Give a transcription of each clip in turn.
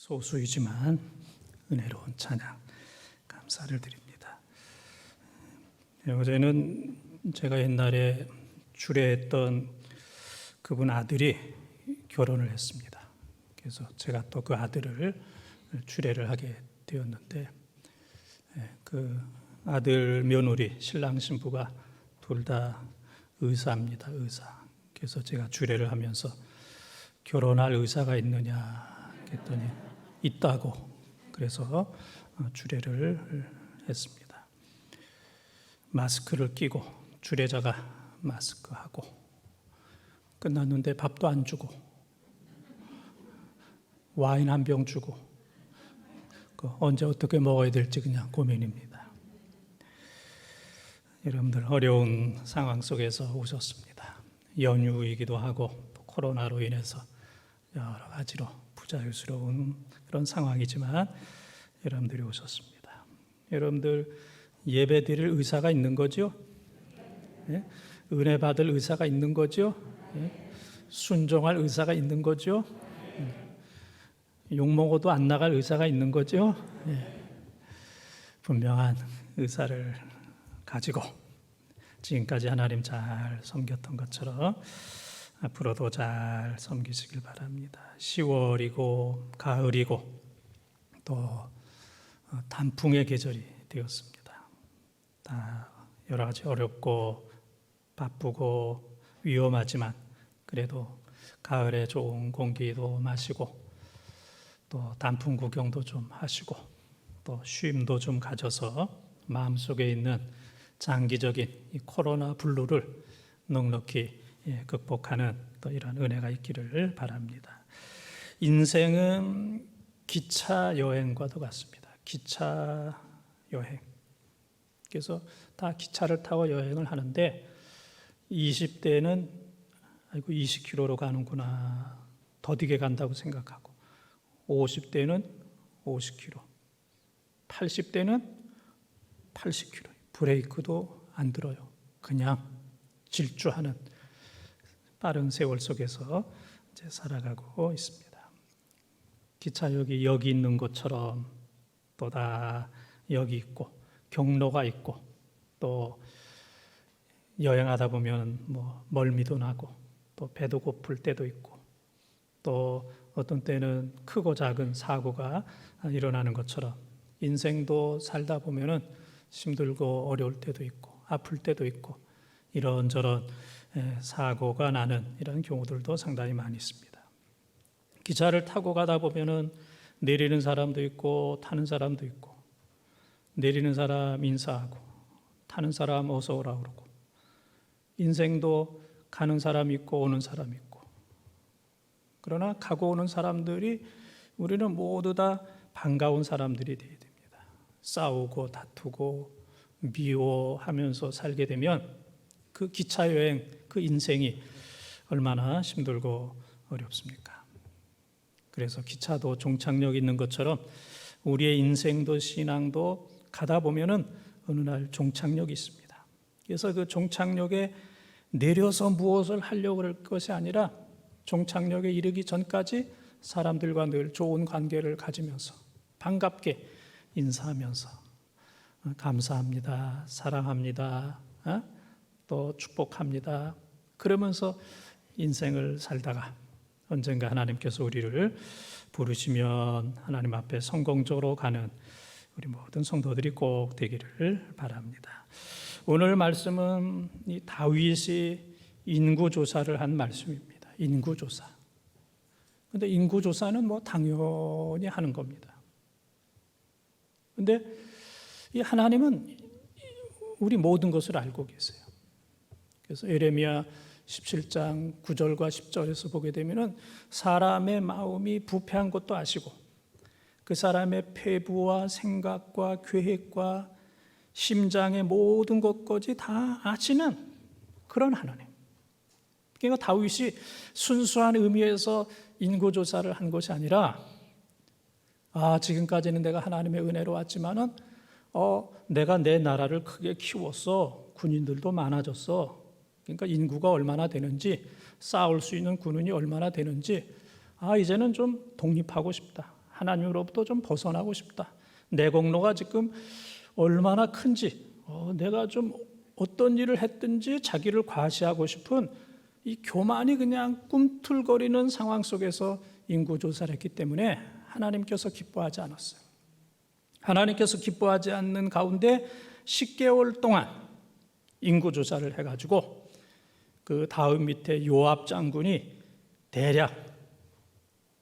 소수이지만 은혜로운 찬양 감사를 드립니다. 어제는 제가 옛날에 주례했던 그분 아들이 결혼을 했습니다. 그래서 제가 또 그 아들을 주례를 하게 되었는데, 그 아들 며느리 신랑 신부가 둘 다 의사입니다. 의사. 그래서 제가 주례를 하면서 결혼할 의사가 있느냐 했더니 있다고, 그래서 주례를 했습니다. 마스크를 끼고 주례자가 마스크하고 끝났는데 밥도 안 주고 와인 한 병 주고 언제 어떻게 먹어야 될지 그냥 고민입니다. 여러분들 어려운 상황 속에서 오셨습니다. 연휴이기도 하고 또 코로나로 인해서 여러 가지로 부자유스러운 그런 상황이지만 여러분들이 오셨습니다. 여러분들 예배 드릴 의사가 있는 거죠? 예? 은혜 받을 의사가 있는 거죠? 예? 순종할 의사가 있는 거죠? 욕먹어도 안 나갈 의사가 있는 거죠? 예. 분명한 의사를 가지고 지금까지 하나님 잘 섬겼던 것처럼 앞으로도 잘 섬기시길 바랍니다. 10월이고 가을이고 또 단풍의 계절이 되었습니다. 다 여러 가지 어렵고 바쁘고 위험하지만 그래도 가을에 좋은 공기도 마시고 또 단풍 구경도 좀 하시고 또 쉼도 좀 가져서 마음속에 있는 장기적인 이 코로나 블루를 넉넉히 극복하는 또 이런 은혜가 있기를 바랍니다. 인생은 기차 여행과도 같습니다. 기차 여행. 그래서 다 기차를 타고 여행을 하는데 20대는 아이고 20km로 가는구나, 더디게 간다고 생각하고 50대는 50km, 80대는 80km, 브레이크도 안 들어요. 그냥 질주하는 빠른 세월 속에서 이제 살아가고 있습니다. 기차역이 여기 있는 것처럼 또 다 여기 있고 경로가 있고 또 여행하다 보면 뭐 멀미도 나고 또 배도 고플 때도 있고 또 어떤 때는 크고 작은 사고가 일어나는 것처럼 인생도 살다 보면은 힘들고 어려울 때도 있고 아플 때도 있고 이런저런 사고가 나는 이런 경우들도 상당히 많이 있습니다. 기차를 타고 가다 보면은 내리는 사람도 있고 타는 사람도 있고, 내리는 사람 인사하고 타는 사람 어서 오라 그러고, 인생도 가는 사람 있고 오는 사람 있고, 그러나 가고 오는 사람들이 우리는 모두 다 반가운 사람들이 되어야 됩니다. 싸우고 다투고 미워하면서 살게 되면 그 기차 여행, 그 인생이 얼마나 힘들고 어렵습니까? 그래서 기차도 종착역이 있는 것처럼 우리의 인생도 신앙도 가다 보면은 어느 날 종착역이 있습니다. 그래서 그 종착역에 내려서 무엇을 하려고 할 것이 아니라 종착역에 이르기 전까지 사람들과 늘 좋은 관계를 가지면서 반갑게 인사하면서 감사합니다, 사랑합니다, 또 축복합니다, 그러면서 인생을 살다가 언젠가 하나님께서 우리를 부르시면 하나님 앞에 성공적으로 가는 우리 모든 성도들이 꼭 되기를 바랍니다. 오늘 말씀은 이 다윗이 인구조사를 한 말씀입니다. 인구조사. 그런데 인구조사는 뭐 당연히 하는 겁니다. 그런데 이 하나님은 우리 모든 것을 알고 계세요. 그래서 예레미야 17장 9절과 10절에서 보게 되면은 사람의 마음이 부패한 것도 아시고 그 사람의 폐부와 생각과 계획과 심장의 모든 것까지 다 아시는 그런 하나님. 그러니까 다윗이 순수한 의미에서 인구조사를 한 것이 아니라 지금까지는 내가 하나님의 은혜로 왔지만은 내가 내 나라를 크게 키웠어. 군인들도 많아졌어. 그러니까 인구가 얼마나 되는지, 싸울 수 있는 군인이 얼마나 되는지, 이제는 좀 독립하고 싶다. 하나님으로부터 좀 벗어나고 싶다. 내 공로가 지금 얼마나 큰지, 내가 좀 어떤 일을 했든지 자기를 과시하고 싶은 이 교만이 그냥 꿈틀거리는 상황 속에서 인구조사를 했기 때문에 하나님께서 기뻐하지 않았어요. 하나님께서 기뻐하지 않는 가운데 10개월 동안 인구조사를 해가지고 그 다음 밑에 요압 장군이 대략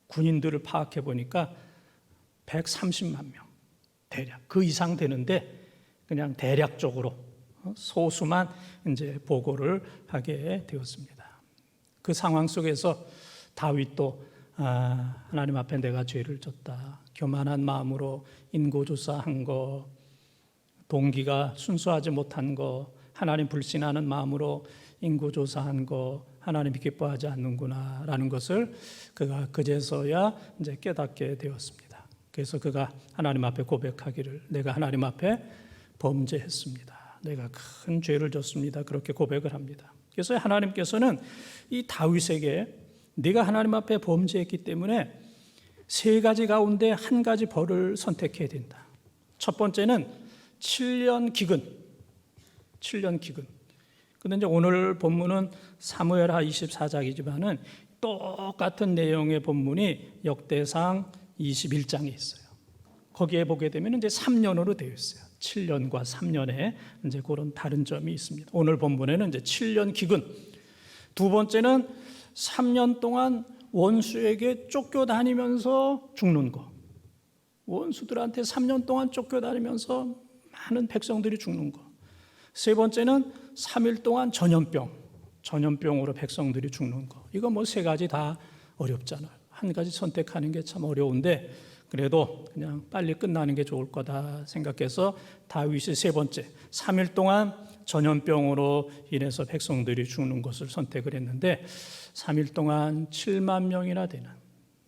군인들을 파악해 보니까 130만 명, 대략 그 이상 되는데 그냥 대략적으로 소수만 이제 보고를 하게 되었습니다. 그 상황 속에서 다윗도 하나님 앞에 내가 죄를 졌다. 교만한 마음으로 인고조사한 거, 동기가 순수하지 못한 거, 하나님 불신하는 마음으로 인고조사한 거, 하나님이 기뻐하지 않는구나 라는 것을 그가 그제서야 이제 깨닫게 되었습니다. 그래서 그가 하나님 앞에 고백하기를, 내가 하나님 앞에 범죄했습니다. 내가 큰 죄를 졌습니다. 그렇게 고백을 합니다. 그래서 하나님께서는 이 다윗에게 네가 하나님 앞에 범죄했기 때문에 세 가지 가운데 한 가지 벌을 선택해야 된다. 첫 번째는 7년 기근. 7년 기근. 그런데 이제 오늘 본문은 사무엘하 24장이지만은 똑같은 내용의 본문이 역대상 21장에 있어요. 거기에 보게 되면 이제 3년으로 되어 있어요. 7년과 3년에 이제 그런 다른 점이 있습니다. 오늘 본문에는 이제 7년 기근. 두 번째는 3년 동안 원수에게 쫓겨다니면서 죽는 거. 원수들한테 3년 동안 쫓겨다니면서 많은 백성들이 죽는 거. 세 번째는 3일 동안 전염병으로 백성들이 죽는 거. 이거 뭐 세 가지 다 어렵잖아요. 한 가지 선택하는 게 참 어려운데 그래도 그냥 빨리 끝나는 게 좋을 거다 생각해서 다윗이 세 번째 3일 동안 전염병으로 인해서 백성들이 죽는 것을 선택을 했는데 3일 동안 7만 명이나 되는,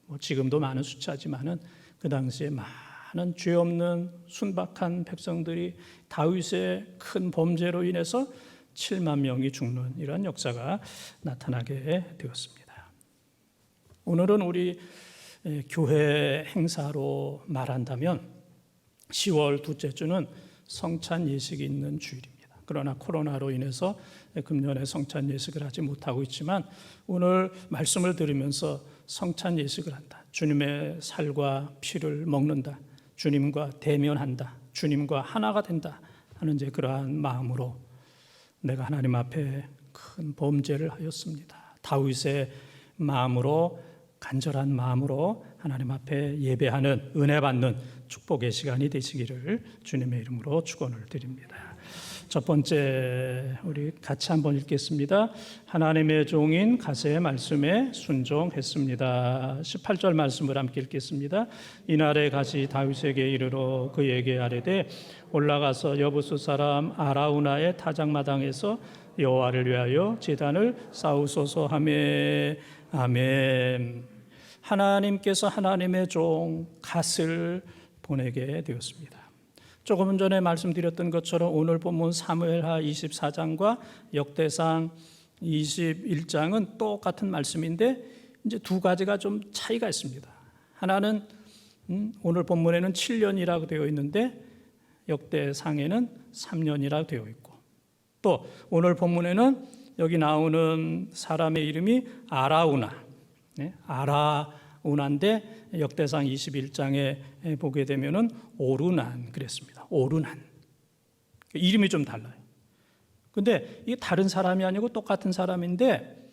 뭐 지금도 많은 숫자지만은 그 당시에 많은 죄 없는 순박한 백성들이 다윗의 큰 범죄로 인해서 7만 명이 죽는 이러한 역사가 나타나게 되었습니다. 오늘은 우리 교회 행사로 말한다면 10월 둘째 주는 성찬 예식이 있는 주일입니다. 그러나 코로나로 인해서 금년에 성찬 예식을 하지 못하고 있지만 오늘 말씀을 들으면서 성찬 예식을 한다. 주님의 살과 피를 먹는다. 주님과 대면한다. 주님과 하나가 된다 하는 이제 그러한 마음으로 내가 하나님 앞에 큰 범죄를 하였습니다. 다윗의 마음으로, 간절한 마음으로 하나님 앞에 예배하는, 은혜 받는 축복의 시간이 되시기를 주님의 이름으로 축원을 드립니다. 첫 번째 우리 같이 한번 읽겠습니다. 하나님의 종인 가세의 말씀에 순종했습니다. 18절 말씀을 함께 읽겠습니다. 이날에 가시 다윗에게 이르러 그에게 아뢰되 올라가서 여부수 사람 아라우나의 타작마당에서 여호와를 위하여 제단을 쌓으소서 하며 아멘. 하나님께서 하나님의 종 갓을 보내게 되었습니다. 조금 전에 말씀드렸던 것처럼 오늘 본문 사무엘하 24장과 역대상 21장은 똑같은 말씀인데 이제 두 가지가 좀 차이가 있습니다. 하나는 오늘 본문에는 7년이라고 되어 있는데 역대상에는 3년이라고 되어 있고, 또 오늘 본문에는 여기 나오는 사람의 이름이 아라우나, 아라우나인데 역대상 21장에 보게 되면은 오르난 그랬습니다. 오르난. 이름이 좀 달라요. 근데 이게 다른 사람이 아니고 똑같은 사람인데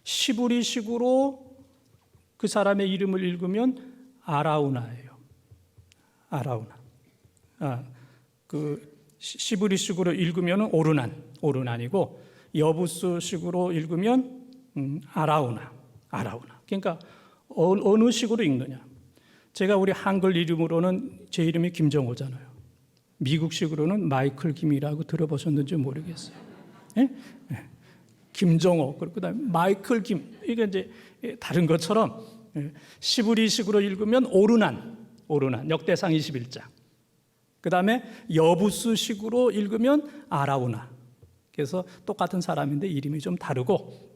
시브리식으로 그 사람의 이름을 읽으면 아라우나예요. 아라우나. 그 시브리식으로 읽으면 오르난이고 여부스식으로 읽으면 아라우나. 그러니까 어느 식으로 읽느냐. 제가 우리 한글 이름으로는 제 이름이 김정호잖아요. 미국식으로는 마이클 김이라고 들어보셨는지 모르겠어요. 예? 예. 김정호, 그다음에 마이클 김. 이게 이제 다른 것처럼 시브리식으로 읽으면 오르난, 역대상 21장. 그다음에 여부스식으로 읽으면 아라우나. 그래서 똑같은 사람인데 이름이 좀 다르고,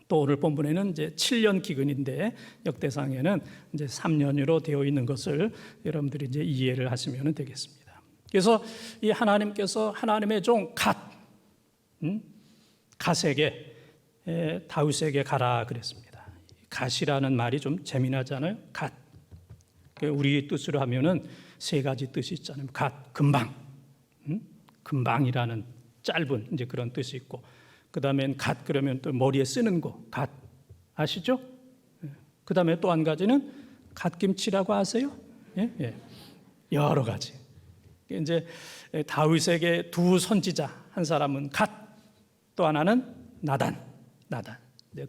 또 오늘 본문에는 이제 7년 기근인데 역대상에는 이제 3년으로 되어 있는 것을 여러분들이 이제 이해를 하시면 되겠습니다. 그래서 이 하나님께서 하나님의 종 갓에게 다윗에게 가라 그랬습니다. 갓이라는 말이 좀 재미나잖아요. 갓. 우리 뜻으로 하면은 세 가지 뜻이 있잖아요. 갓, 금방, 금방이라는 짧은 이제 그런 뜻이 있고, 그 다음엔 갓 그러면 또 머리에 쓰는 거, 갓 아시죠? 그 다음에 또 한 가지는 갓김치라고 아세요? 예? 예. 여러 가지. 이제 다윗에게 두 선지자, 한 사람은 갓, 또 하나는 나단.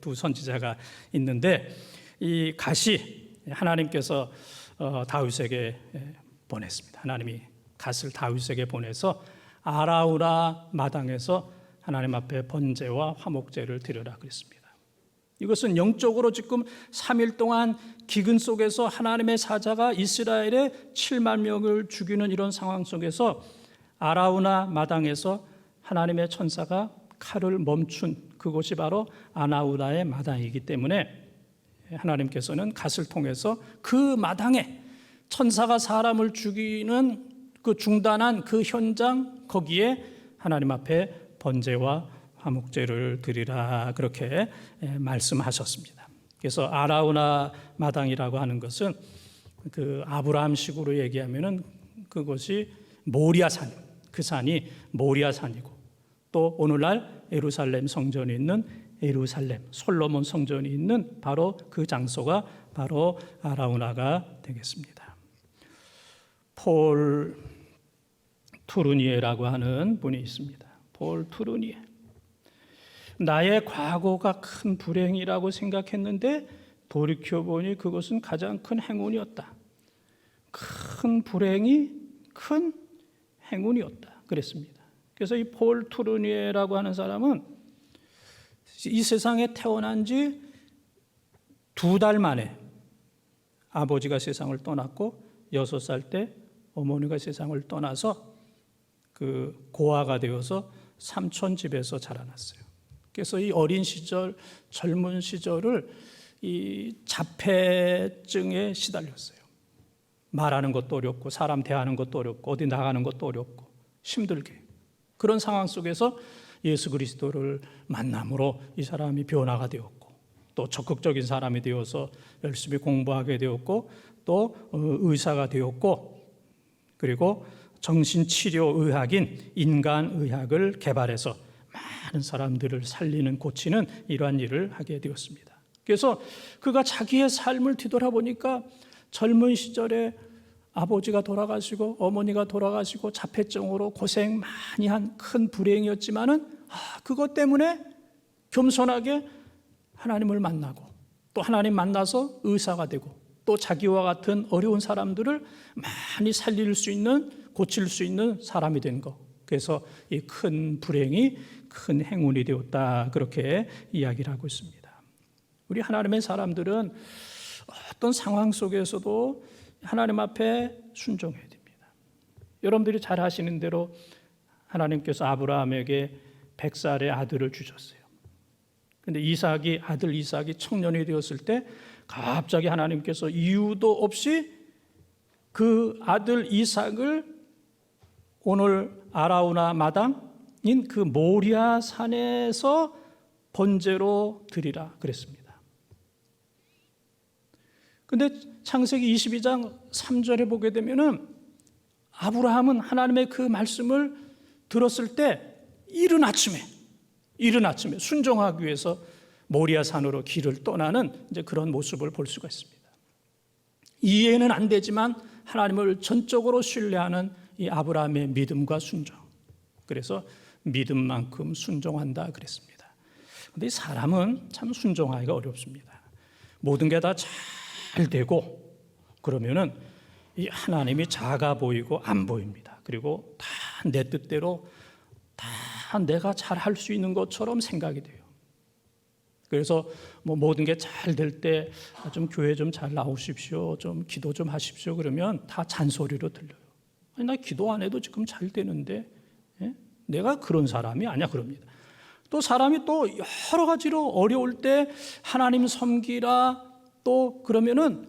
두 선지자가 있는데 이 갓이 하나님께서 다윗에게 보냈습니다. 하나님이 갓을 다윗에게 보내서 아라우나 마당에서 하나님 앞에 번제와 화목제를 드려라 그랬습니다. 이것은 영적으로 지금 3일 동안 기근 속에서 하나님의 사자가 이스라엘의 7만 명을 죽이는 이런 상황 속에서 아라우나 마당에서 하나님의 천사가 칼을 멈춘 그곳이 바로 아나우나의 마당이기 때문에 하나님께서는 갓을 통해서 그 마당에 천사가 사람을 죽이는 그 중단한 그 현장 거기에 하나님 앞에 번제와 화목제를 드리라 그렇게 말씀하셨습니다. 그래서 아라우나 마당이라고 하는 것은 그 아브라함식으로 얘기하면은 그것이 모리아산, 그 산이 모리아산이고, 또 오늘날 예루살렘 성전이 있는 예루살렘 솔로몬 성전이 있는 바로 그 장소가 바로 아라우나가 되겠습니다. 폴 투르니에라고 하는 분이 있습니다. 폴 투르니에. 나의 과거가 큰 불행이라고 생각했는데 돌이켜보니 그것은 가장 큰 행운이었다. 큰 불행이 큰 행운이었다 그랬습니다. 그래서 이 폴 투르니에라고 하는 사람은 이 세상에 태어난 지 2달 만에 아버지가 세상을 떠났고 6살 때 어머니가 세상을 떠나서 그 고아가 되어서 삼촌 집에서 자라났어요. 그래서 이 어린 시절, 젊은 시절을 이 자폐증에 시달렸어요. 말하는 것도 어렵고 사람 대하는 것도 어렵고 어디 나가는 것도 어렵고 힘들게, 그런 상황 속에서 예수 그리스도를 만남으로 이 사람이 변화가 되었고, 또 적극적인 사람이 되어서 열심히 공부하게 되었고, 또 의사가 되었고, 그리고 정신치료의학인 인간의학을 개발해서 많은 사람들을 살리는, 고치는 이러한 일을 하게 되었습니다. 그래서 그가 자기의 삶을 뒤돌아보니까 젊은 시절에 아버지가 돌아가시고 어머니가 돌아가시고 자폐증으로 고생 많이 한 큰 불행이었지만은 그것 때문에 겸손하게 하나님을 만나고, 또 하나님 만나서 의사가 되고, 또 자기와 같은 어려운 사람들을 많이 살릴 수 있는, 고칠 수 있는 사람이 된 것. 그래서 이 큰 불행이 큰 행운이 되었다 그렇게 이야기를 하고 있습니다. 우리 하나님의 사람들은 어떤 상황 속에서도 하나님 앞에 순종해야 됩니다. 여러분들이 잘 아시는 대로 하나님께서 아브라함에게 100살의 아들을 주셨어요. 그런데 아들 이삭이 청년이 되었을 때 갑자기 하나님께서 이유도 없이 그 아들 이삭을 오늘 아라우나 마당인 그 모리아 산에서 번제로 드리라 그랬습니다. 근데 창세기 22장 3절에 보게 되면은 아브라함은 하나님의 그 말씀을 들었을 때 이른 아침에 순종하기 위해서 모리아 산으로 길을 떠나는 이제 그런 모습을 볼 수가 있습니다. 이해는 안 되지만 하나님을 전적으로 신뢰하는 이 아브라함의 믿음과 순종. 그래서 믿음만큼 순종한다 그랬습니다. 그런데 이 사람은 참 순종하기가 어렵습니다. 모든 게 다 잘 되고 그러면은 이 하나님이 작아 보이고 안 보입니다. 그리고 다 내 뜻대로 다 내가 잘 할 수 있는 것처럼 생각이 돼요. 그래서 모든 게 잘 될 때 좀 교회 좀 잘 나오십시오, 좀 기도 좀 하십시오 그러면 다 잔소리로 들려요. 아니, 나 기도 안 해도 지금 잘 되는데, 예? 내가 그런 사람이 아니야 그럽니다. 또 사람이 또 여러 가지로 어려울 때 하나님 섬기라 또 그러면은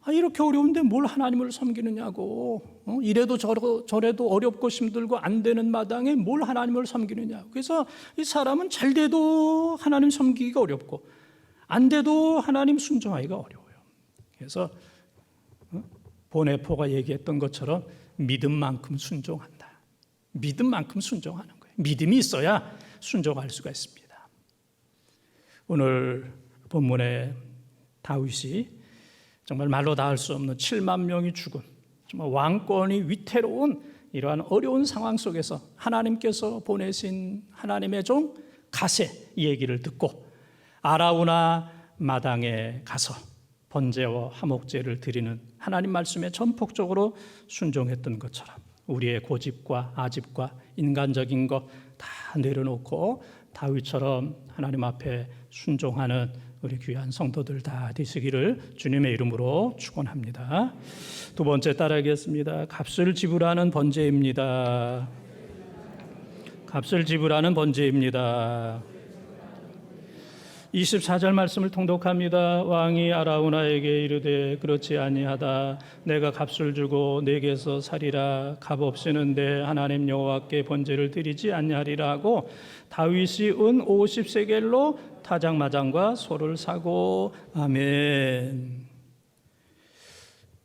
이렇게 어려운데 뭘 하나님을 섬기느냐고, 이래도 저래도 어렵고 힘들고 안 되는 마당에 뭘 하나님을 섬기느냐. 그래서 이 사람은 잘 돼도 하나님 섬기기가 어렵고 안 돼도 하나님 순종하기가 어려워요. 그래서 보네포가 얘기했던 것처럼 믿음만큼 순종한다. 믿음만큼 순종하는 거예요. 믿음이 있어야 순종할 수가 있습니다. 오늘 본문에 다윗이 정말 말로 다 할 수 없는 7만 명이 죽은 정말 왕권이 위태로운 이러한 어려운 상황 속에서 하나님께서 보내신 하나님의 종 갓의 얘기를 듣고 아라우나 마당에 가서 번제와 화목제를 드리는 하나님 말씀에 전폭적으로 순종했던 것처럼 우리의 고집과 아집과 인간적인 것 다 내려놓고 다윗처럼 하나님 앞에 순종하는 우리 귀한 성도들 다 되시기를 주님의 이름으로 축원합니다. 두 번째 따라하겠습니다. 값을 지불하는 번제입니다. 값을 지불하는 번제입니다. 24절 말씀을 통독합니다. 왕이 아라우나에게 이르되 그렇지 아니하다. 내가 값을 주고 내게서 살이라. 값 없이는 내 하나님 여호와께 번제를 드리지 아니하리라 하고 다윗이 은 50세겔로 타작마장과 소를 사고. 아멘.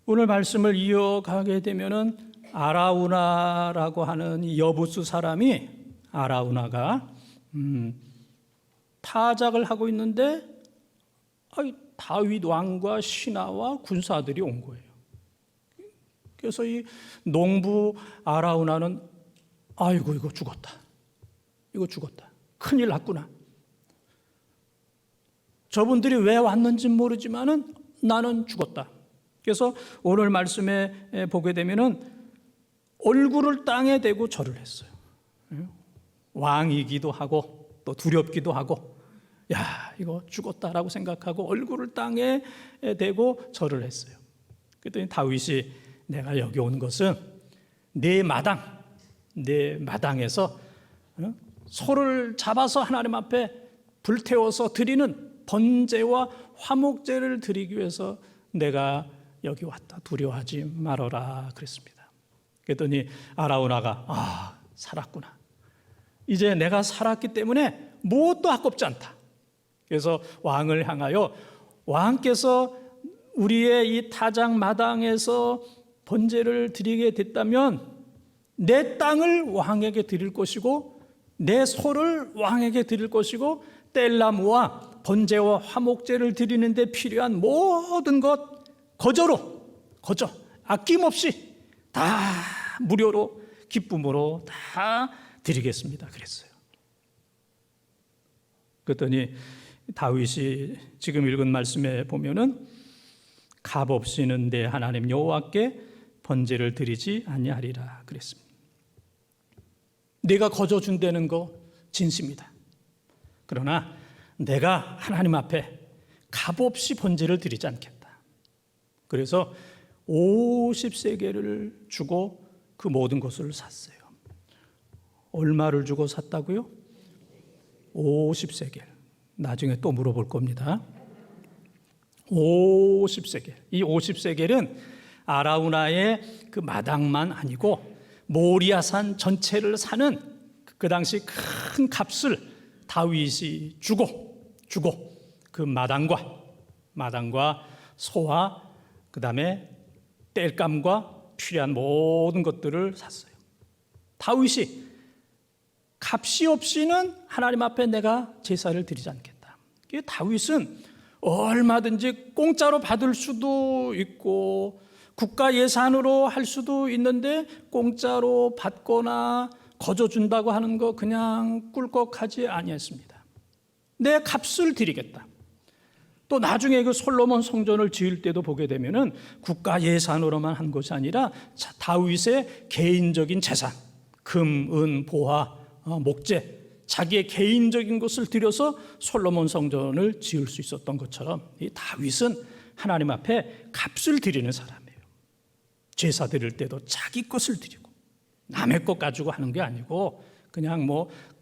오늘 말씀을 이어가게 되면은 아라우나라고 하는 이 여부스 사람이 아라우나가 타작을 하고 있는데 다윗 왕과 신하와 군사들이 온 거예요. 그래서 이 농부 아라우나는 아이고 이거 죽었다. 큰일 났구나. 저분들이 왜 왔는지 모르지만은 나는 죽었다. 그래서 오늘 말씀에 보게 되면은 얼굴을 땅에 대고 절을 했어요. 왕이기도 하고 또 두렵기도 하고 이거 죽었다라고 생각하고 얼굴을 땅에 대고 절을 했어요. 그랬더니 다윗이 내가 여기 온 것은 내 마당에서 소를 잡아서 하나님 앞에 불태워서 드리는 번제와 화목제를 드리기 위해서 내가 여기 왔다. 두려워하지 말아라 그랬습니다. 그랬더니 아라우나가 살았구나. 이제 내가 살았기 때문에 무엇도 아깝지 않다. 그래서 왕을 향하여 왕께서 우리의 이 타작 마당에서 번제를 드리게 됐다면 내 땅을 왕에게 드릴 것이고 내 소를 왕에게 드릴 것이고 뗄나무와 번제와 화목제를 드리는 데 필요한 모든 것 거저 아낌없이 다 무료로 기쁨으로 다 드리겠습니다 그랬어요. 그랬더니 다윗이 지금 읽은 말씀에 보면은 값 없이는 내 하나님 여호와께 번제를 드리지 아니하리라 그랬습니다. 내가 거저 준다는 거 진심이다. 그러나 내가 하나님 앞에 값 없이 번제를 드리지 않겠다. 그래서 50세겔을 주고 그 모든 것을 샀어요. 얼마를 주고 샀다고요? 50세겔. 나중에 또 물어볼 겁니다. 50세겔. 이 50세겔은 아라우나의 그 마당만 아니고 모리아산 전체를 사는 그 당시 큰 값을 다윗이 주고 그 마당과 소와 그 다음에 땔감과 필요한 모든 것들을 샀어요. 다윗이 값이 없이는 하나님 앞에 내가 제사를 드리지 않겠다. 다윗은 얼마든지 공짜로 받을 수도 있고 국가 예산으로 할 수도 있는데 공짜로 받거나 거저 준다고 하는 거 그냥 꿀꺽하지 아니했습니다. 내 값을 드리겠다. 또 나중에 그 솔로몬 성전을 지을 때도 보게 되면은 국가 예산으로만 한 것이 아니라 다윗의 개인적인 재산, 금, 은, 보화, 목재, 자기의 개인적인 것을 들여서 솔로몬 성전을 지을 수 있었던 것처럼 이 다윗은 하나님 앞에 값을 드리는 사람이에요. 제사 드릴 때도 자기 것을 드리고 남의 것 가지고 하는 게 아니고 그냥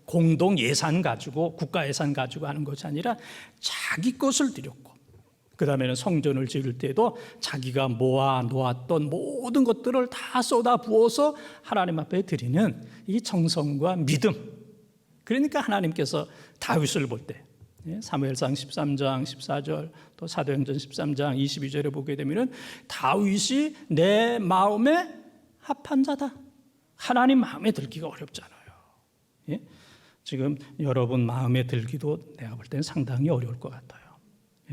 공동 예산 가지고 국가 예산 가지고 하는 것이 아니라 자기 것을 드렸고, 그 다음에는 성전을 지을 때도 자기가 모아 놓았던 모든 것들을 다 쏟아 부어서 하나님 앞에 드리는 이 정성과 믿음. 그러니까 하나님께서 다윗을 볼 때 사무엘상 13장 14절 또 사도행전 13장 22절에 보게 되면 다윗이 내 마음에 합한 자다. 하나님 마음에 들기가 어렵잖아요. 예? 지금 여러분 마음에 들기도 내가 볼 때는 상당히 어려울 것 같아요.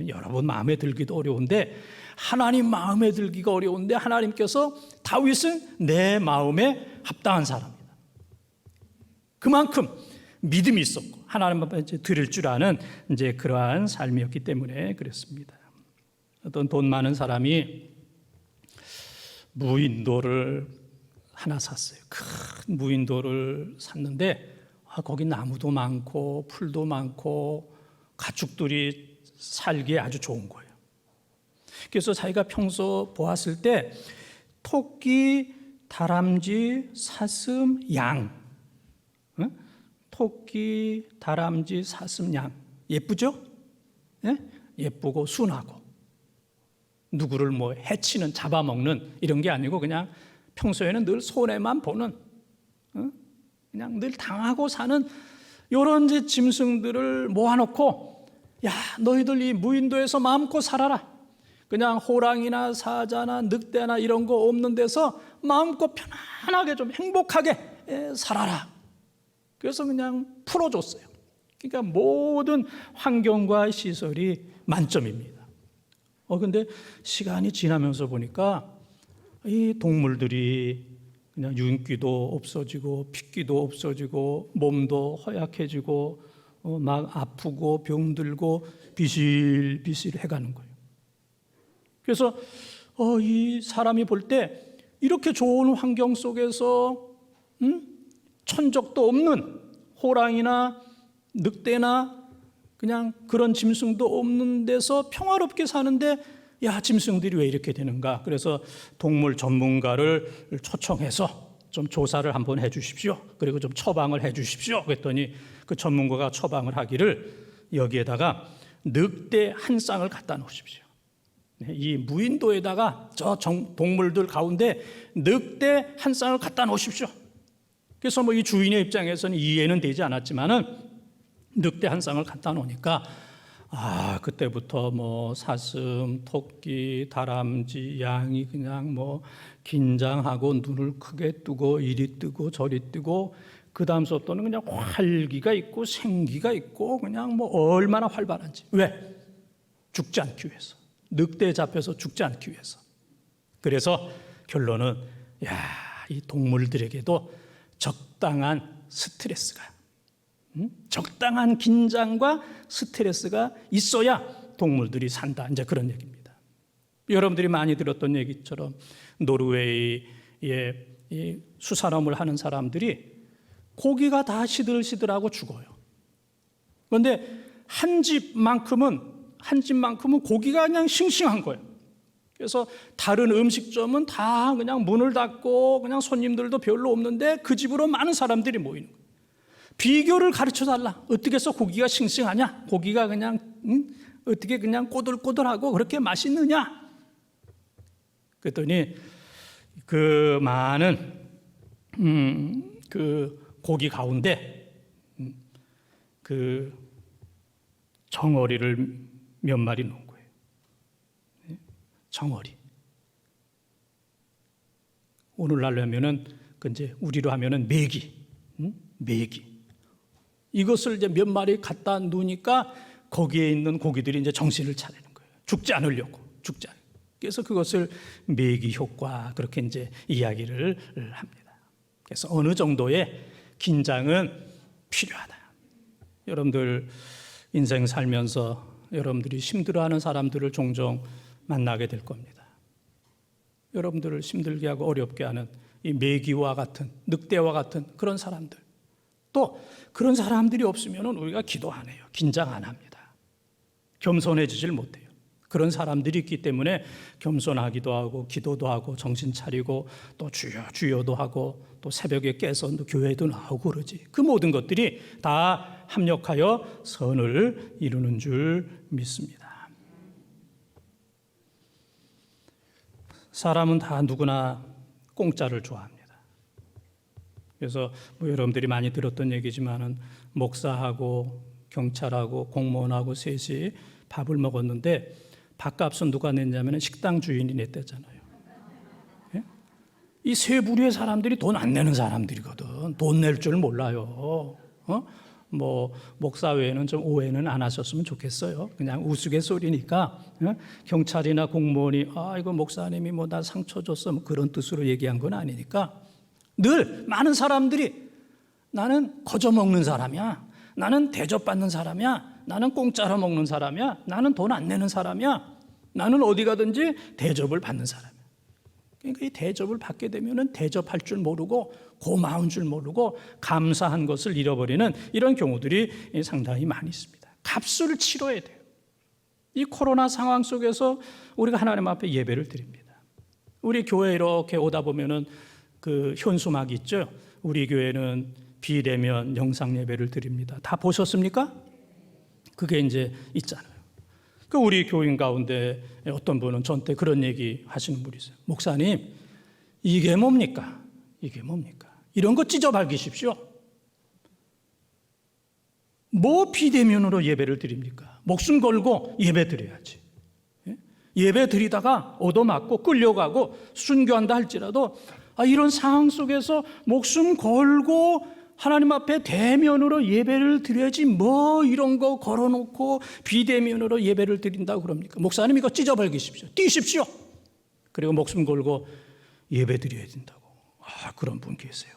여러분 마음에 들기도 어려운데 하나님 마음에 들기가 어려운데 하나님께서 다윗은 내 마음에 합당한 사람이다. 그만큼 믿음이 있었고 하나님 앞에 드릴 줄 아는 이제 그러한 삶이었기 때문에 그랬습니다. 어떤 돈 많은 사람이 무인도를 하나 샀어요. 큰 무인도를 샀는데 거기 나무도 많고 풀도 많고 가축들이 살기에 아주 좋은 거예요. 그래서 자기가 평소 보았을 때 토끼, 다람쥐, 사슴, 양, 토끼, 다람쥐, 사슴, 양 예쁘죠? 예? 예쁘고 순하고 누구를 뭐 해치는 잡아먹는 이런 게 아니고 그냥 평소에는 늘 손해만 보는 그냥 늘 당하고 사는 이런 짐승들을 모아놓고 야 너희들 이 무인도에서 마음껏 살아라. 그냥 호랑이나 사자나 늑대나 이런 거 없는 데서 마음껏 편안하게 좀 행복하게 살아라. 그래서 그냥 풀어줬어요. 그러니까 모든 환경과 시설이 만점입니다. 근데 시간이 지나면서 보니까 이 동물들이 그냥 윤기도 없어지고 핏기도 없어지고 몸도 허약해지고 막 아프고 병들고 비실비실 해가는 거예요. 그래서 이 사람이 볼 때 이렇게 좋은 환경 속에서 천적도 없는 호랑이나 늑대나 그냥 그런 짐승도 없는 데서 평화롭게 사는데 야 짐승들이 왜 이렇게 되는가. 그래서 동물 전문가를 초청해서 좀 조사를 한번 해 주십시오. 그리고 좀 처방을 해 주십시오. 그랬더니 그 전문가가 처방을 하기를 여기에다가 늑대 한 쌍을 갖다 놓으십시오. 이 무인도에다가 저 동물들 가운데 늑대 한 쌍을 갖다 놓으십시오. 그래서 뭐 이 주인의 입장에서는 이해는 되지 않았지만은 늑대 한 쌍을 갖다 놓으니까 그때부터 뭐 사슴, 토끼, 다람쥐, 양이 그냥 뭐 긴장하고 눈을 크게 뜨고 이리 뜨고 저리 뜨고 그 다음부터는 그냥 활기가 있고 생기가 있고 그냥 뭐 얼마나 활발한지. 왜? 죽지 않기 위해서. 늑대에 잡혀서 죽지 않기 위해서. 그래서 결론은 이 동물들에게도 적당한 스트레스가 적당한 긴장과 스트레스가 있어야 동물들이 산다. 이제 그런 얘기입니다. 여러분들이 많이 들었던 얘기처럼 노르웨이의 수산업을 하는 사람들이 고기가 다 시들시들하고 죽어요. 그런데 한 집만큼은 고기가 그냥 싱싱한 거예요. 그래서 다른 음식점은 다 그냥 문을 닫고 그냥 손님들도 별로 없는데 그 집으로 많은 사람들이 모이는 거예요. 비교를 가르쳐 달라. 어떻게 해서 고기가 싱싱하냐? 고기가 그냥 어떻게 그냥 꼬들꼬들하고 그렇게 맛있느냐? 그랬더니 그 많은 그 고기 가운데 그 정어리를 몇 마리 놓은 거예요. 정어리. 오늘날로 하면은 그 이제 우리로 하면은 메기. 이것을 이제 몇 마리 갖다 놓으니까 거기에 있는 고기들이 이제 정신을 차리는 거예요. 죽지 않으려고. 그래서 그것을 메기 효과 그렇게 이제 이야기를 합니다. 그래서 어느 정도의 긴장은 필요하다. 여러분들 인생 살면서 여러분들이 힘들어하는 사람들을 종종 만나게 될 겁니다. 여러분들을 힘들게 하고 어렵게 하는 이 메기와 같은 늑대와 같은 그런 사람들. 또 그런 사람들이 없으면 우리가 기도 안 해요. 긴장 안 합니다. 겸손해지질 못해요. 그런 사람들이 있기 때문에 겸손하기도 하고 기도도 하고 정신 차리고 또 주여 주여도 하고 또 새벽에 깨서 또 교회도 나오고 그러지. 그 모든 것들이 다 합력하여 선을 이루는 줄 믿습니다. 사람은 다 누구나 공짜를 좋아합니다. 그래서 뭐 여러분들이 많이 들었던 얘기지만은 목사하고 경찰하고 공무원하고 셋이 밥을 먹었는데 밥값은 누가 냈냐면 식당 주인이 냈대잖아요. 예? 이 세 부류의 사람들이 돈 안 내는 사람들이거든. 돈 낼 줄 몰라요. 뭐 목사 외에는 좀 오해는 안 하셨으면 좋겠어요. 그냥 우스갯소리니까. 경찰이나 공무원이 이거 목사님이 뭐 나 상처 줬어 뭐 그런 뜻으로 얘기한 건 아니니까 늘 많은 사람들이 나는 거저 먹는 사람이야. 나는 대접받는 사람이야. 나는 공짜로 먹는 사람이야. 나는 돈 안 내는 사람이야. 나는 어디 가든지 대접을 받는 사람이야. 그러니까 이 대접을 받게 되면은 대접할 줄 모르고 고마운 줄 모르고 감사한 것을 잃어버리는 이런 경우들이 상당히 많이 있습니다. 값을 치러야 돼요. 이 코로나 상황 속에서 우리가 하나님 앞에 예배를 드립니다. 우리 교회 이렇게 오다 보면은 그 현수막이 있죠. 우리 교회는 비대면 영상 예배를 드립니다. 다 보셨습니까? 그게 이제 있잖아요. 그 우리 교인 가운데 어떤 분은 저한테 그런 얘기 하시는 분이 있어요. 목사님, 이게 뭡니까? 이게 뭡니까? 이런 거 찢어 밝히십시오. 뭐 비대면으로 예배를 드립니까? 목숨 걸고 예배 드려야지. 예배 드리다가 얻어맞고 끌려가고 순교한다 할지라도 이런 상황 속에서 목숨 걸고 하나님 앞에 대면으로 예배를 드려야지 뭐 이런 거 걸어놓고 비대면으로 예배를 드린다고 그럽니까? 목사님 이거 찢어버리십시오. 뛰십시오. 그리고 목숨 걸고 예배 드려야 된다고. 그런 분 계세요.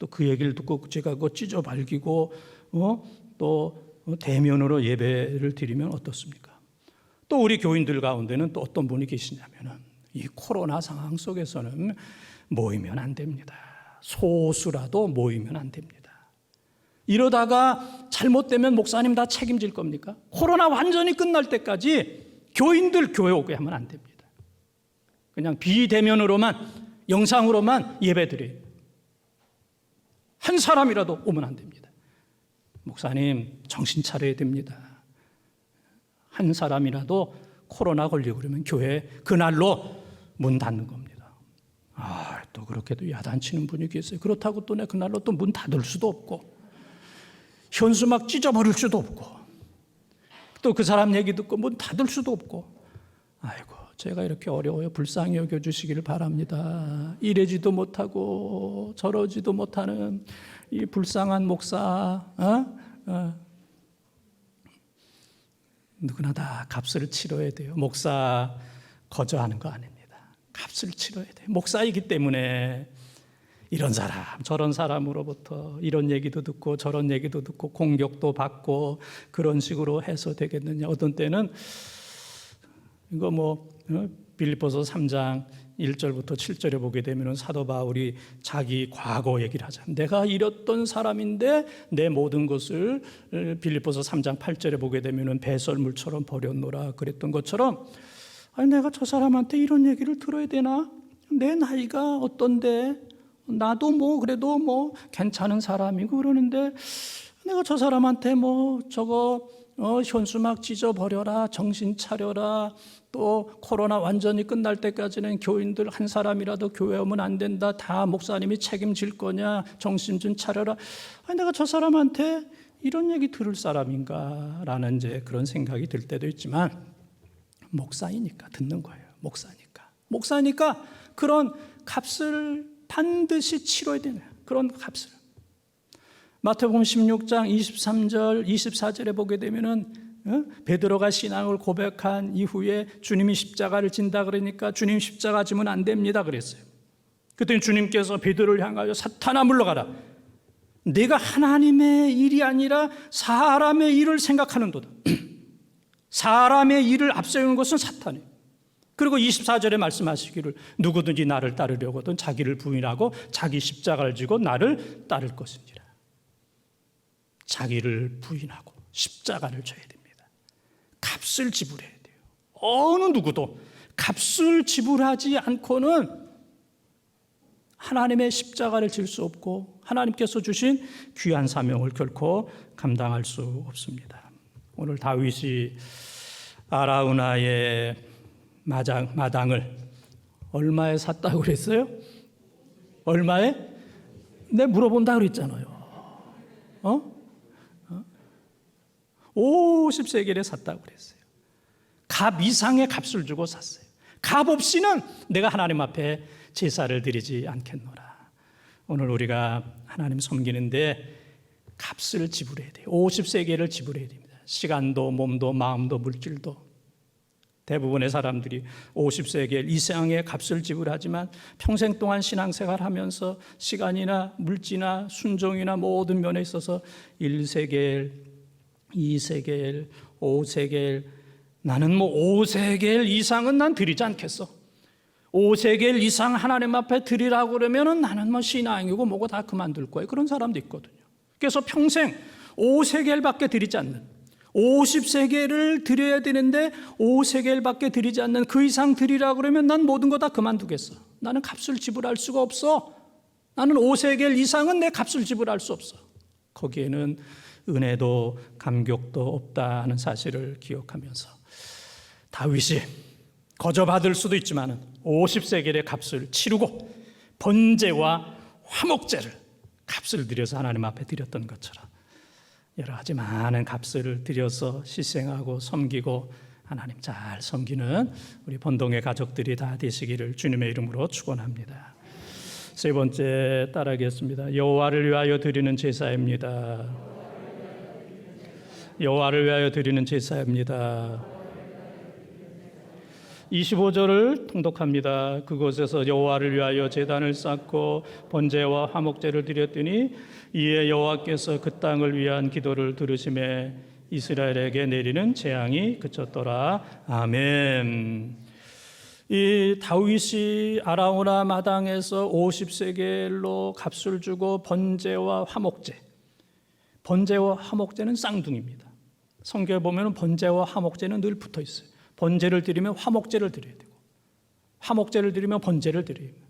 또 그 얘기를 듣고 제가 그거 찢어발기고 또 대면으로 예배를 드리면 어떻습니까? 또 우리 교인들 가운데는 또 어떤 분이 계시냐면은 이 코로나 상황 속에서는 모이면 안 됩니다. 소수라도 모이면 안 됩니다. 이러다가 잘못되면 목사님 다 책임질 겁니까? 코로나 완전히 끝날 때까지 교인들 교회 오게 하면 안 됩니다. 그냥 비대면으로만 영상으로만 예배드려요. 한 사람이라도 오면 안 됩니다. 목사님 정신 차려야 됩니다. 한 사람이라도 코로나 걸리고 그러면 교회 그날로 문 닫는 겁니다. 또 그렇게도 야단치는 분이 계세요. 그렇다고 또 그날로 또 문 닫을 수도 없고 현수막 찢어버릴 수도 없고 또 그 사람 얘기 듣고 문 닫을 수도 없고 아이고 제가 이렇게 어려워요. 불쌍히 여겨주시기를 바랍니다. 이러지도 못하고 저러지도 못하는 이 불쌍한 목사 누구나 다 값을 치러야 돼요. 목사 거저하는 거 아닙니다. 값을 치러야 돼요. 목사이기 때문에 이런 사람 저런 사람으로부터 이런 얘기도 듣고 저런 얘기도 듣고 공격도 받고 그런 식으로 해서 되겠느냐. 어떤 때는 이거 빌립보서 3장 1절부터 7절에 보게 되면 사도 바울이 자기 과거 얘기를 하잖아요. 내가 이랬던 사람인데 내 모든 것을 빌립보서 3장 8절에 보게 되면 배설물처럼 버렸노라 그랬던 것처럼 내가 저 사람한테 이런 얘기를 들어야 되나? 내 나이가 어떤데 나도 그래도 괜찮은 사람이고 그러는데 내가 저 사람한테 저거 현수막 찢어버려라 정신 차려라 또 코로나 완전히 끝날 때까지는 교인들 한 사람이라도 교회 오면 안 된다 다 목사님이 책임질 거냐 정신 좀 차려라 내가 저 사람한테 이런 얘기 들을 사람인가 라는 이제 그런 생각이 들 때도 있지만 목사이니까 듣는 거예요. 목사니까 그런 값을 반드시 치러야 되는 그런 값을. 마태복음 16장 23절 24절에 보게 되면은 베드로가 신앙을 고백한 이후에 주님이 십자가를 진다 그러니까 주님 십자가 지면 안 됩니다 그랬어요. 그랬더니 주님께서 베드로를 향하여 사탄아 물러가라. 내가 하나님의 일이 아니라 사람의 일을 생각하는도다. 사람의 일을 앞세우는 것은 사탄이에요. 그리고 24절에 말씀하시기를 누구든지 나를 따르려거든 자기를 부인하고 자기 십자가를 지고 나를 따를 것이니라. 자기를 부인하고 십자가를 져야 됩니다. 값을 지불해야 돼요. 어느 누구도 값을 지불하지 않고는 하나님의 십자가를 질 수 없고 하나님께서 주신 귀한 사명을 결코 감당할 수 없습니다. 오늘 다윗이 아라우나의 마당을 얼마에 샀다고 그랬어요? 얼마에? 내 물어본다 그랬잖아요. 50세겔에 샀다고 그랬어요. 값 이상의 값을 주고 샀어요. 값 없이는 내가 하나님 앞에 제사를 드리지 않겠노라. 오늘 우리가 하나님 섬기는데 값을 지불해야 돼요. 50세겔을 지불해야 됩니다. 시간도 몸도 마음도 물질도. 대부분의 사람들이 50세겔 이상의 값을 지불하지만 평생 동안 신앙생활 하면서 시간이나 물질이나 순종이나 모든 면에 있어서 1세겔, 2세겔, 5세겔, 나는 5세겔 이상은 난 드리지 않겠어. 5세겔 이상 하나님 앞에 드리라고 그러면은 나는 신앙이고 뭐고 다 그만둘 거예요. 그런 사람도 있거든요. 그래서 평생 5세겔밖에 드리지 않는, 50세겔을 드려야 되는데 5세겔밖에 드리지 않는, 그 이상 드리라고 그러면 난 모든 거 다 그만두겠어. 나는 값을 지불할 수가 없어. 나는 5세겔 이상은 내 값을 지불할 수 없어. 거기에는 은혜도 감격도 없다 하는 사실을 기억하면서 다윗이 거저 받을 수도 있지만 50세겔의 값을 치르고 번제와 화목제를 값을 들여서 하나님 앞에 드렸던 것처럼 여러 가지 많은 값을 들여서 희생하고 섬기고 하나님 잘 섬기는 우리 본동의 가족들이 다 되시기를 주님의 이름으로 축원합니다. 세 번째 따라하겠습니다. 여호와를 위하여 드리는 제사입니다. 여호와를 위하여 드리는 제사입니다. 25절을 통독합니다. 그곳에서 여호와를 위하여 제단을 쌓고 번제와 화목제를 드렸더니 이에 여호와께서 그 땅을 위한 기도를 들으심에 이스라엘에게 내리는 재앙이 그쳤더라. 아멘. 이 다윗이 아라우나 마당에서 50세겔로 값을 주고 번제와 화목제, 번제와 화목제는 쌍둥이입니다. 성경에 보면 번제와 화목제는 늘 붙어 있어요. 번제를 드리면 화목제를 드려야 되고 화목제를 드리면 번제를 드려야 됩니다.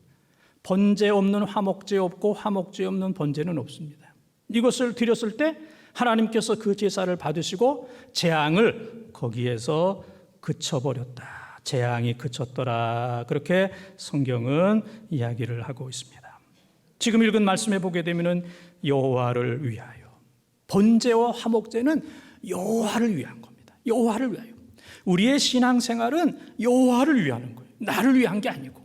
번제 없는 화목제 없고 화목제 없는 번제는 없습니다. 이것을 드렸을 때 하나님께서 그 제사를 받으시고 재앙을 거기에서 그쳐버렸다. 재앙이 그쳤더라. 그렇게 성경은 이야기를 하고 있습니다. 지금 읽은 말씀에 보게 되면 여호와를 위하여, 번제와 화목제는 여호와를 위한 겁니다. 여호와를 위하여. 우리의 신앙생활은 여호와를 위하는 거예요. 나를 위한 게 아니고.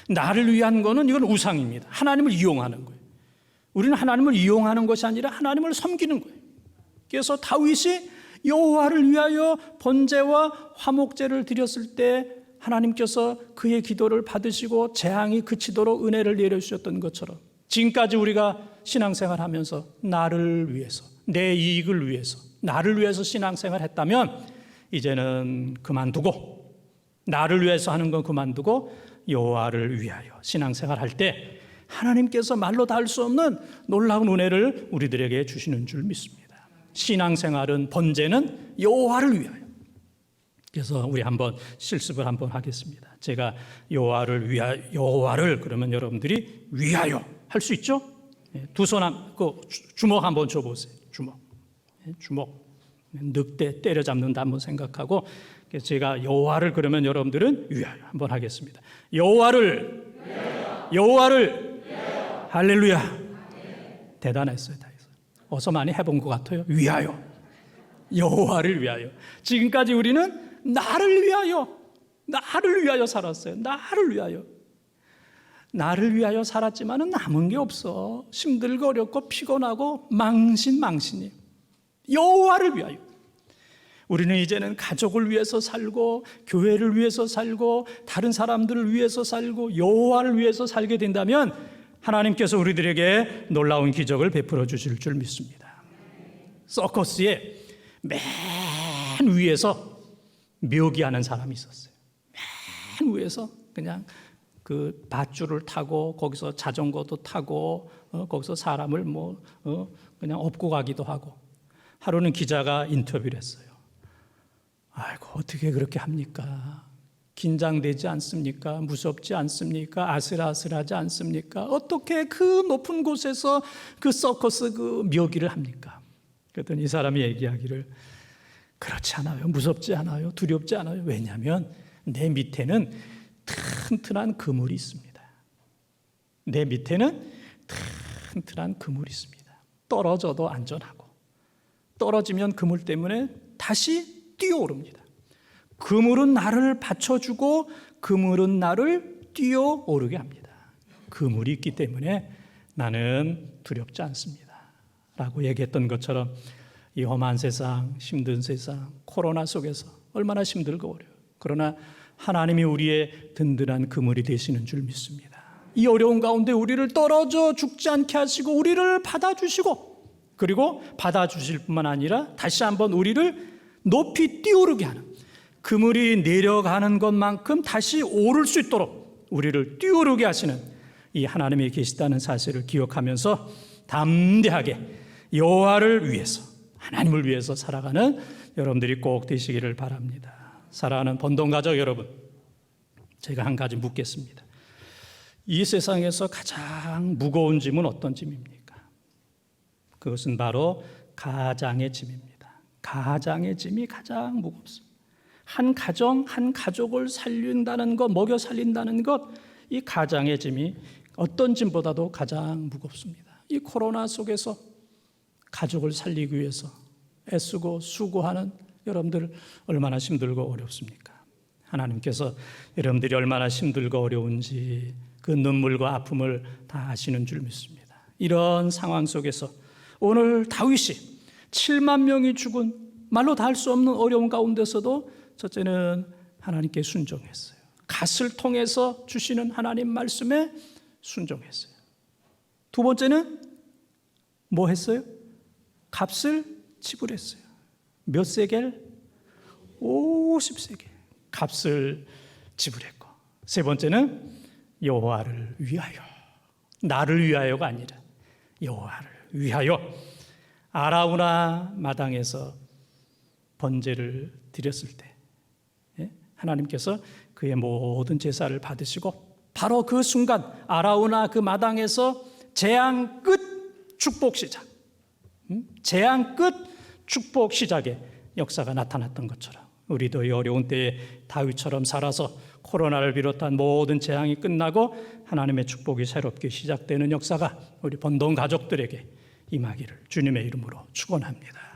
나를 위한 거는 이건 우상입니다. 하나님을 이용하는 거예요. 우리는 하나님을 이용하는 것이 아니라 하나님을 섬기는 거예요. 그래서 다윗이 여호와를 위하여 번제와 화목제를 드렸을 때 하나님께서 그의 기도를 받으시고 재앙이 그치도록 은혜를 내려주셨던 것처럼 지금까지 우리가 신앙생활하면서 나를 위해서, 내 이익을 위해서, 나를 위해서 신앙생활했다면 이제는 그만두고, 나를 위해서 하는 건 그만두고 여호와를 위하여 신앙생활할 때 하나님께서 말로 다 할 수 없는 놀라운 은혜를 우리들에게 주시는 줄 믿습니다. 신앙생활은, 번제는 여호와를 위하여. 그래서 우리 한번 실습을 한번 하겠습니다. 제가 여호와를 위하여, 여호와를 그러면 여러분들이 위하여 할 수 있죠? 두 손 주먹 한번 줘보세요. 주먹. 늑대 때려잡는다 한번 생각하고, 그래서 제가 여호와를 그러면 여러분들은 위하여 한번 하겠습니다. 여호와를 위하여. 여호와를 위하여. 할렐루야. 아멘. 대단했어요. 어서 많이 해본 것 같아요. 위하여, 여호와를 위하여. 지금까지 우리는 나를 위하여 살았어요. 나를 위하여 살았지만은 남은 게 없어. 힘들고 어렵고 피곤하고 망신이에요. 여호와를 위하여. 우리는 이제는 가족을 위해서 살고 교회를 위해서 살고 다른 사람들을 위해서 살고 여호와를 위해서 살게 된다면 하나님께서 우리들에게 놀라운 기적을 베풀어 주실 줄 믿습니다. 서커스에 맨 위에서 묘기하는 사람이 있었어요. 맨 위에서 그냥 그 밧줄을 타고 거기서 자전거도 타고 거기서 사람을 그냥 업고 가기도 하고. 하루는 기자가 인터뷰를 했어요. 아이고, 어떻게 그렇게 합니까? 긴장되지 않습니까? 무섭지 않습니까? 아슬아슬하지 않습니까? 어떻게 그 높은 곳에서 그 서커스 그 묘기를 합니까? 그랬더니 이 사람이 얘기하기를, 그렇지 않아요. 무섭지 않아요. 두렵지 않아요. 왜냐하면 내 밑에는 튼튼한 그물이 있습니다. 내 밑에는 튼튼한 그물이 있습니다. 떨어져도 안전하고, 떨어지면 그물 때문에 다시 뛰어오릅니다. 그물은 나를 받쳐주고 그물은 나를 뛰어오르게 합니다. 그물이 있기 때문에 나는 두렵지 않습니다 라고 얘기했던 것처럼, 이 험한 세상, 힘든 세상, 코로나 속에서 얼마나 힘들고 어려워요. 그러나 하나님이 우리의 든든한 그물이 되시는 줄 믿습니다. 이 어려운 가운데 우리를 떨어져 죽지 않게 하시고 우리를 받아주시고, 그리고 받아주실 뿐만 아니라 다시 한번 우리를 높이 뛰어오르게 하는, 그물이 내려가는 것만큼 다시 오를 수 있도록 우리를 뛰어오르게 하시는 이 하나님이 계시다는 사실을 기억하면서 담대하게 여호와를 위해서, 하나님을 위해서 살아가는 여러분들이 꼭 되시기를 바랍니다. 사랑하는 번동가족 여러분, 제가 한 가지 묻겠습니다. 이 세상에서 가장 무거운 짐은 어떤 짐입니까? 그것은 바로 가장의 짐입니다. 가장의 짐이 가장 무겁습니다. 한 가정, 한 가족을 살린다는 것, 먹여 살린다는 것, 이 가장의 짐이 어떤 짐보다도 가장 무겁습니다. 이 코로나 속에서 가족을 살리기 위해서 애쓰고 수고하는 여러분들 얼마나 힘들고 어렵습니까? 하나님께서 여러분들이 얼마나 힘들고 어려운지 그 눈물과 아픔을 다 아시는 줄 믿습니다. 이런 상황 속에서 오늘 다윗이 7만 명이 죽은, 말로 다 할 수 없는 어려운 가운데서도 첫째는 하나님께 순종했어요. 갓을 통해서 주시는 하나님 말씀에 순종했어요. 두 번째는 뭐 했어요? 값을 지불했어요. 몇 세겔? 50세겔 값을 지불했고, 세 번째는 여호와를 위하여, 나를 위하여가 아니라 여호와를 위하여 아라우나 마당에서 번제를 드렸을 때 하나님께서 그의 모든 제사를 받으시고, 바로 그 순간 아라우나 그 마당에서 재앙 끝 축복 시작, 재앙 끝 축복 시작의 역사가 나타났던 것처럼, 우리도 이 어려운 때에 다윗처럼 살아서 코로나를 비롯한 모든 재앙이 끝나고 하나님의 축복이 새롭게 시작되는 역사가 우리 번동 가족들에게 임하기를 주님의 이름으로 축원합니다.